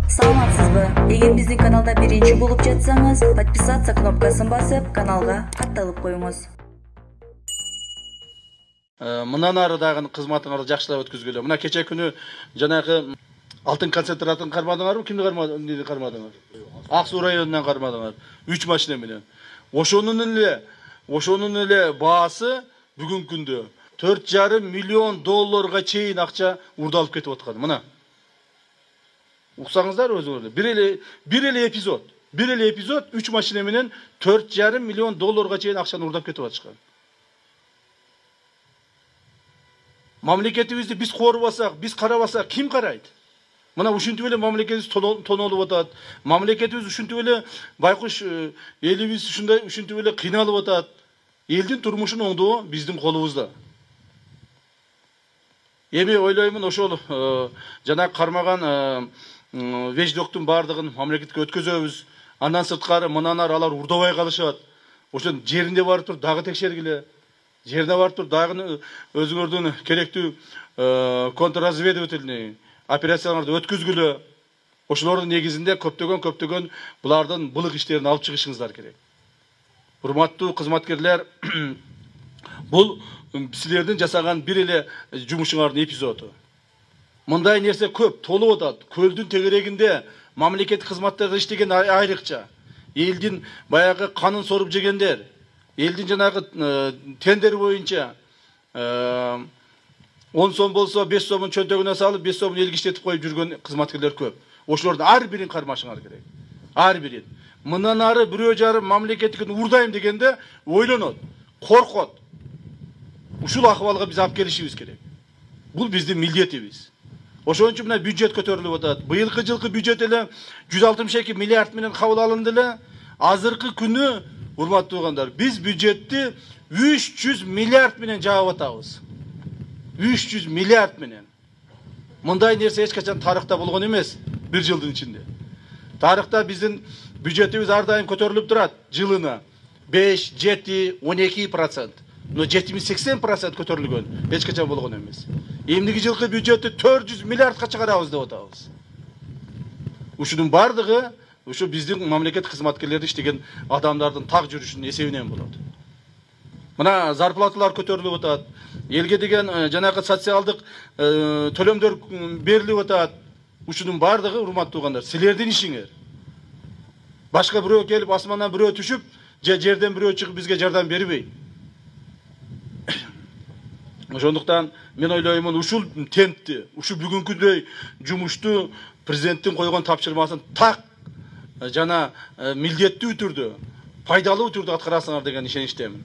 Саламатсызбы? Эгер биздин каналда биринчи болуп жатсаңыз, подписаться кнопкасын басып, каналга катталып коюңуз. Мындан ары дагы кызматыңарды жакшылап өткүзгүлө. Мына кече күнү жанагы алтын концентратын кармадыңарбы? Кимди кармадыңар? Ак Суу районунан кармадыңар. 3 машина менен. Ошонун эле баасы бүгүнкү күндө 4,5 миллион долларга чейин акча урдалып кетип аткан. Мына. Уксаңыздар өзүңөрдө. Бир эле эпизод 3 машина менен 4,5 миллион долларга чейин акчаны урдап кетип атышкан. Мамлекетибизди биз корубасак, биз карабасак, ким карайт? Мына ушинтип эле мамлекетибиз тонолуп атат. Мамлекетибиз ушинтип эле байкуш элибиз ушинтип эле кыйналып атат. Элдин турмушун оңдоо биздин колубузда. Эми ойлоймун ошол жана кармаган веждоктун бардыгын мамлекетке өткөзөбүз. Андан сырткары мындан ары алар урдабай калышат. Ошон жеринде барып туруп дагы текшергиле. Жерине барып туруп дагы өзүңөрдүн керектүү контрразведывательный операцияларды өткүзгүлө. Ошолордун негизинде көптөгөн булардын былык иштерин алып чыгышыңыздар керек. Урматтуу кызматкерлер, бул силердин жасаган бир эле жумушуңардын эпизоду. Мындай нерсе көп толуп атат. Көлдүн тегерегинде мамлекеттик кызматтарда иштеген айрыкча элдин баягы канын соруп жегендер, элдин жанагы тендер боюнча 10 сом болсо 5 сомун чөнтөгүнө салып 5 сомун элге иштетип коюп жүргөн кызматкерлер көп. Ошолордун ар бирин кармашыңар керек. Ар бирин. Мындан ары бирөө жарым мамлекеттикин урдайм дегенде ойлонот, коркот. Ушул акыбалга биз алып келишибиз керек. Бул биздин милдетибиз. Ошон үчүн мына бюджет көтөрүлүп атат. Быйылкы жылкы бюджет эле 162 миллиард менен кабыл алынды эле. Азыркы күнү, урматтуу угандар, биз бюджетти 300 миллиард менен жаап атабыз. 300 миллиард менен. Мындай нерсе эч качан тарыхта болгон эмес бир жылдын ичинде. Тарыхта биздин бюджетибиз ар дайым көтөрүлүп турат. Жылына 5, 7, 12%. Но 70-80% көтөрүлгөн эч качан болгон эмес. Эмдиги жылкы бюджетти 400 миллиардка чыгарабыз деп атабыз. Ушунун бардыгы ушу биздин мамлекет кызматкерлери иштеген адамдардын так жүрүшүнүн эсебинен болот. Мына зарплаталар көтөрүлүп атат. Элге деген жанагы социалдык төлөмдөр берилип атат. Ушунун бардыгы, урматтуу угандар, силердин ишиңер. Башка бирөө келип асмандан бирөө түшүп, же жерден бирөө чыгып бизге жардам бербейт. Ошондуктан мен ойлоймун ушул темпти, ушул бүгүнкүдөй жумушту президенттин койгон тапшырмасын так жана милдеттүү түрдө, пайдалуу түрдө аткарасыңар деген ишеничтемин.